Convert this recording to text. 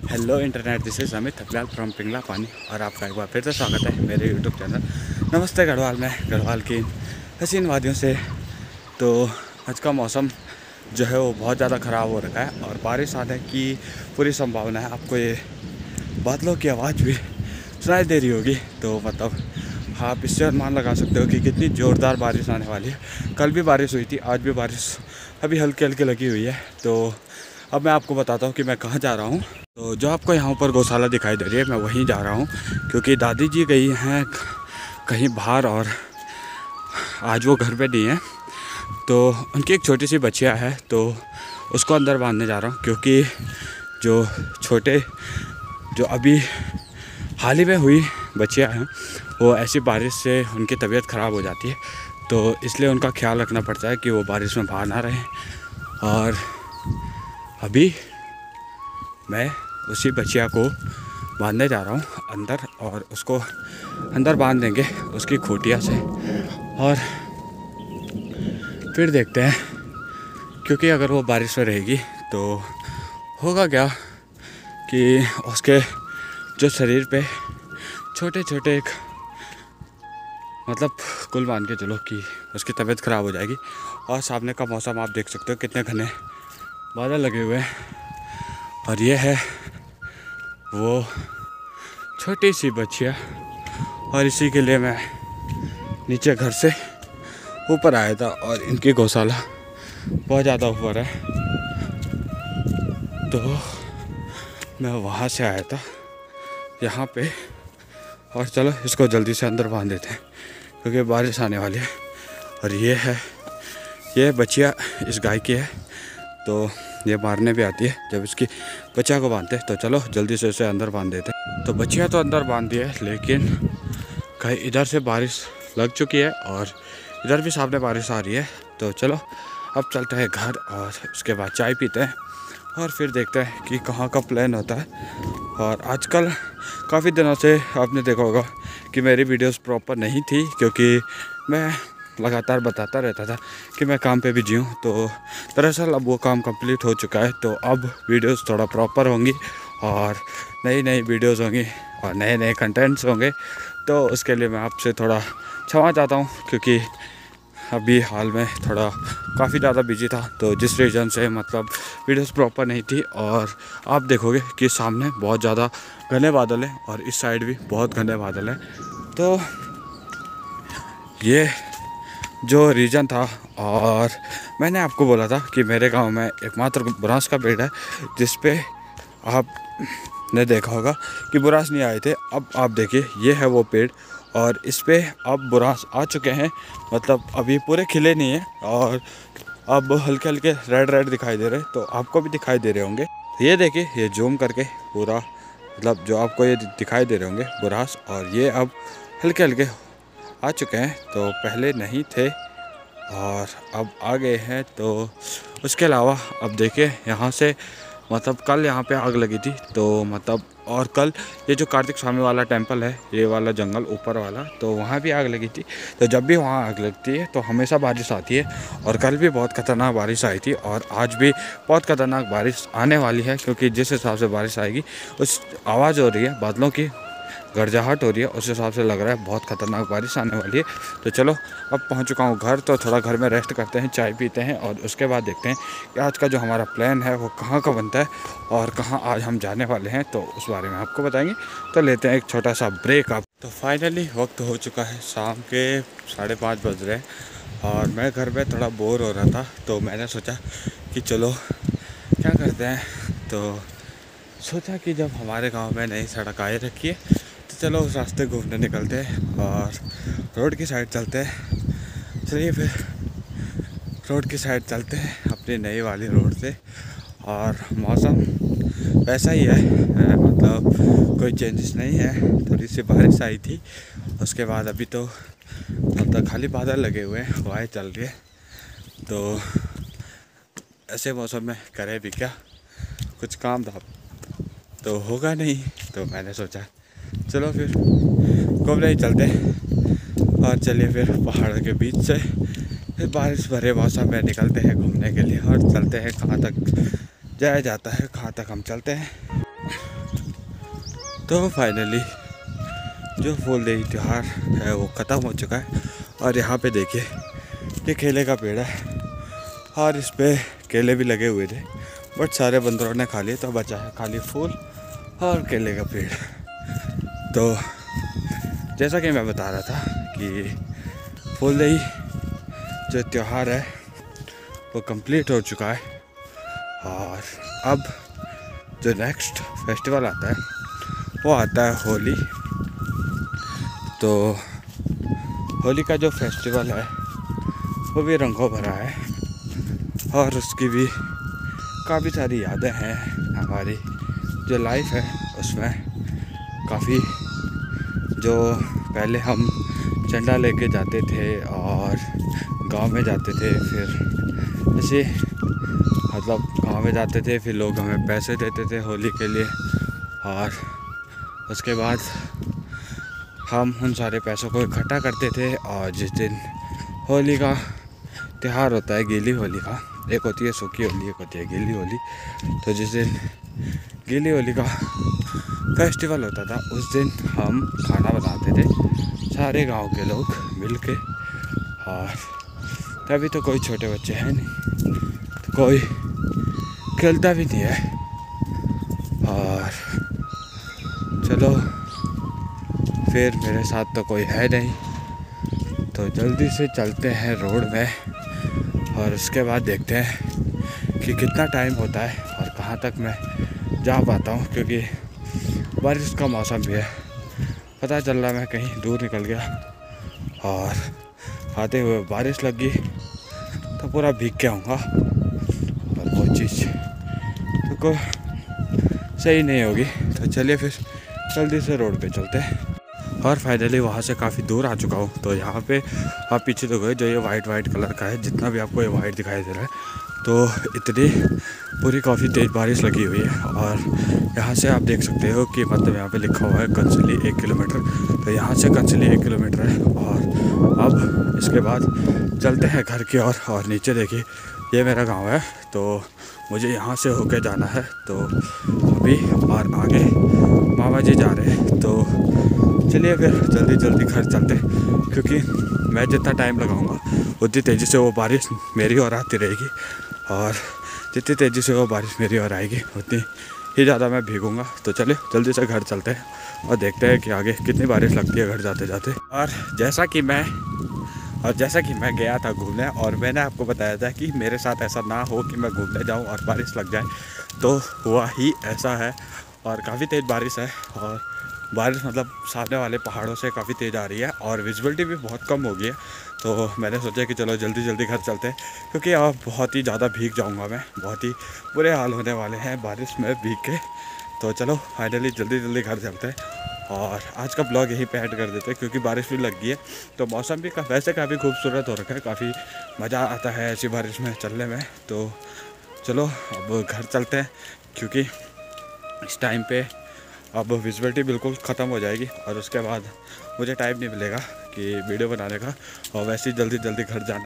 Hello internet, this is Amit Thaplal from Pingla Pani और आपका एक बार फिर से स्वागत है मेरे यूट्यूब चैनल नमस्ते गढ़वाल में, गढ़वाल की हसीन वादियों से। तो आज का मौसम जो है वो बहुत ज़्यादा ख़राब हो रखा है और बारिश आने की पूरी संभावना है। आपको ये बादलों की आवाज़ भी सुनाई दे रही होगी, तो मतलब आप इससे अनुमान लगा सकते हो कि कितनी ज़ोरदार बारिश आने वाली है। कल भी बारिश हुई थी, आज भी बारिश अभी हल्की हल्की लगी हुई है। तो अब मैं आपको बताता हूँ कि मैं कहाँ जा रहा हूँ। तो जो आपको यहाँ पर गौशाला दिखाई दे रही है, मैं वहीं जा रहा हूँ क्योंकि दादी जी गई हैं कहीं बाहर और आज वो घर पे नहीं है। तो उनकी एक छोटी सी बच्चियाँ है, तो उसको अंदर बांधने जा रहा हूँ क्योंकि जो छोटे जो अभी हाल ही में हुई बच्चियाँ हैं वो ऐसी बारिश से उनकी तबीयत ख़राब हो जाती है। तो इसलिए उनका ख्याल रखना पड़ता है कि वो बारिश में बाहर ना रहें। और अभी मैं उसी बच्चिया को बांधने जा रहा हूँ अंदर, और उसको अंदर बांध देंगे उसकी खूटिया से। और फिर देखते हैं, क्योंकि अगर वो बारिश में रहेगी तो होगा क्या कि उसके जो शरीर पे छोटे छोटे एक मतलब कुल मान के चलो कि उसकी तबीयत ख़राब हो जाएगी। और सामने का मौसम आप देख सकते हो, कितने घने बादल लगे हुए हैं। और ये है वो छोटी सी बच्चियाँ, और इसी के लिए मैं नीचे घर से ऊपर आया था। और इनकी गौशाला बहुत ज़्यादा ऊपर है, तो मैं वहाँ से आया था यहाँ पे। और चलो इसको जल्दी से अंदर बांध देते हैं क्योंकि बारिश आने वाली है। और ये बच्चियाँ इस गाय की है, तो ये मारने भी आती है जब इसकी बच्चा को बांधते हैं। तो चलो जल्दी से इसे अंदर बांध देते हैं। तो बच्चियाँ तो अंदर बांध दी है, लेकिन कहीं इधर से बारिश लग चुकी है और इधर भी सामने बारिश आ रही है। तो चलो अब चलते हैं घर और उसके बाद चाय पीते हैं और फिर देखते हैं कि कहाँ का प्लान होता है। और आजकल काफ़ी दिनों से आपने देखा होगा कि मेरी वीडियोस प्रॉपर नहीं थी, क्योंकि मैं लगातार बताता रहता था कि मैं काम पे बिजी हूँ। तो दरअसल अब वो काम कंप्लीट हो चुका है, तो अब वीडियोस थोड़ा प्रॉपर होंगी और नई नई वीडियोस होंगी और नए नए कंटेंट्स होंगे। तो उसके लिए मैं आपसे थोड़ा क्षमा चाहता हूँ, क्योंकि अभी हाल में थोड़ा काफ़ी ज़्यादा बिजी था, तो जिस रीज़न से मतलब वीडियोस प्रॉपर नहीं थी। और आप देखोगे कि सामने बहुत ज़्यादा घने बादल हैं और इस साइड भी बहुत घने बादल हैं। तो ये जो रीज़न था, और मैंने आपको बोला था कि मेरे गांव में एकमात्र बुरांस का पेड़ है जिस पे आपने देखा होगा कि बुरांस नहीं आए थे। अब आप देखिए, ये है वो पेड़ और इस पे अब बुरांस आ चुके हैं। मतलब अभी पूरे खिले नहीं हैं और अब हल्के हल्के रेड रेड दिखाई दे रहे हैं, तो आपको भी दिखाई दे रहे होंगे। ये देखिए, ये जूम करके पूरा मतलब जो आपको ये दिखाई दे रहे होंगे बुरांस, और ये अब हल्के हल्के आ चुके हैं, तो पहले नहीं थे और अब आ गए हैं। तो उसके अलावा अब देखिए यहाँ से मतलब कल यहाँ पे आग लगी थी, तो मतलब और कल ये जो कार्तिक स्वामी वाला टेंपल है, ये वाला जंगल ऊपर वाला, तो वहाँ भी आग लगी थी। तो जब भी वहाँ आग लगती है तो हमेशा बारिश आती है, और कल भी बहुत ख़तरनाक बारिश आई थी और आज भी बहुत ख़तरनाक बारिश आने वाली है, क्योंकि जिस हिसाब से बारिश आएगी उस आवाज़ हो रही है, बादलों की गरजाहट हो रही है, उस हिसाब से लग रहा है बहुत ख़तरनाक बारिश आने वाली है। तो चलो अब पहुंच चुका हूं घर, तो थोड़ा घर में रेस्ट करते हैं, चाय पीते हैं और उसके बाद देखते हैं कि आज का जो हमारा प्लान है वो कहां का बनता है और कहां आज हम जाने वाले हैं, तो उस बारे में आपको बताएंगे। तो लेते हैं एक छोटा सा ब्रेक। अब तो फाइनली वक्त हो चुका है, शाम के 5:30 बज रहे हैं और मैं घर में थोड़ा बोर हो रहा था, तो मैंने सोचा कि चलो क्या करते हैं। तो सोचा कि जब हमारे गाँव में नई सड़क आए रखी है तो चलो उस रास्ते घूमने निकलते हैं और रोड की साइड चलते हैं। चलिए फिर रोड की साइड चलते हैं, अपनी नई वाली रोड से। और मौसम वैसा ही है, मतलब कोई चेंजेस नहीं है। थोड़ी सी बारिश आई थी, उसके बाद अभी तो मतलब खाली बादल लगे हुए हैं, हवाएं चल रही है। तो ऐसे मौसम में करे भी क्या, कुछ काम था तो होगा नहीं, तो मैंने सोचा चलो फिर घूमने ही चलते हैं। और चलिए फिर पहाड़ों के बीच से फिर बारिश भरे मौसम में निकलते हैं घूमने के लिए और चलते हैं कहाँ तक जाया जाता है, कहाँ तक हम चलते हैं। तो फाइनली जो फूलदेई त्यौहार है वो ख़त्म हो चुका है। और यहाँ पे देखिए ये केले का पेड़ है और इस पे केले भी लगे हुए थे, बट सारे बंदरों ने खा लिए, तो बचा है खाली फूल और केले का पेड़। तो जैसा कि मैं बता रहा था कि फूलदेई जो त्यौहार है वो कंप्लीट हो चुका है। और अब जो नेक्स्ट फेस्टिवल आता है वो आता है होली। तो होली का जो फेस्टिवल है वो भी रंगों भरा है और उसकी भी काफ़ी सारी यादें हैं। हमारी जो लाइफ है उसमें काफ़ी, जो पहले हम झंडा लेके जाते थे और गांव में जाते थे, फिर ऐसे मतलब गांव में जाते थे, फिर लोग हमें पैसे देते थे होली के लिए, और उसके बाद हम उन सारे पैसों को इकट्ठा करते थे। और जिस दिन होली का त्यौहार होता है, गीली होली का, एक होती है सूखी होली, एक होती है गीली होली, तो जिस दिन गीली होली का फेस्टिवल होता था उस दिन हम खाना बनाते थे सारे गांव के लोग मिलके। और तभी तो कोई छोटे बच्चे हैं नहीं, तो कोई खेलता भी नहीं है। और चलो फिर मेरे साथ तो कोई है नहीं, तो जल्दी से चलते हैं रोड में और उसके बाद देखते हैं कि कितना टाइम होता है और कहाँ तक मैं जा पाता हूँ, क्योंकि बारिश का मौसम भी है। पता चल रहा मैं कहीं दूर निकल गया और आते हुए बारिश लग गई तो पूरा भीग के आऊँगा और वो चीज़ तो सही नहीं होगी। तो चलिए फिर जल्दी से रोड पे चलते हैं। और फाइनली वहाँ से काफ़ी दूर आ चुका हूँ। तो यहाँ पे आप पीछे तो गए, जो ये वाइट कलर का है, जितना भी आपको ये वाइट दिखाई दे रहा है, तो इतनी पूरी काफ़ी तेज़ बारिश लगी हुई है। और यहाँ से आप देख सकते हो कि मतलब यहाँ पे लिखा हुआ है कंसली 1 किलोमीटर, तो यहाँ से कंसली 1 किलोमीटर है। और अब इसके बाद चलते हैं घर की ओर। और नीचे देखिए ये मेरा गाँव है, तो मुझे यहाँ से होके जाना है। तो अभी और आगे मामा जी जा रहे हैं, तो चलिए फिर जल्दी घर चलते, क्योंकि मैं जितना टाइम लगाऊंगा उतनी तेज़ी से वो बारिश मेरी ओर आती रहेगी, और जितनी तेज़ी से वो बारिश मेरी ओर आएगी उतनी ही ज़्यादा मैं भीगूंगा। तो चलिए जल्दी से घर चलते हैं और देखते हैं कि आगे कितनी बारिश लगती है घर जाते जाते। और जैसा कि मैं गया था घूमने, और मैंने आपको बताया था कि मेरे साथ ऐसा ना हो कि मैं घूमने जाऊं और बारिश लग जाए, तो हुआ ही ऐसा है। और काफ़ी तेज़ बारिश है, और बारिश मतलब सामने वाले पहाड़ों से काफ़ी तेज़ आ रही है और विजिबिलिटी भी बहुत कम हो गई है। तो मैंने सोचा कि चलो जल्दी घर चलते हैं, क्योंकि अब बहुत ही ज़्यादा भीग जाऊंगा मैं, बहुत ही बुरे हाल होने वाले हैं बारिश में भीग के। तो चलो फाइनली जल्दी घर चलते हैं और आज का ब्लॉग यहीं पे ऐड कर देते हैं, क्योंकि बारिश भी लग गई है। तो मौसम भी वैसे काफ़ी खूबसूरत हो रखा है, काफ़ी मज़ा आता है ऐसी बारिश में चलने में। तो चलो अब घर चलते हैं, क्योंकि इस टाइम पे अब विजिबिलिटी बिल्कुल ख़त्म हो जाएगी और उसके बाद मुझे टाइम नहीं मिलेगा कि वीडियो बनाने का, और वैसे ही जल्दी घर जाना।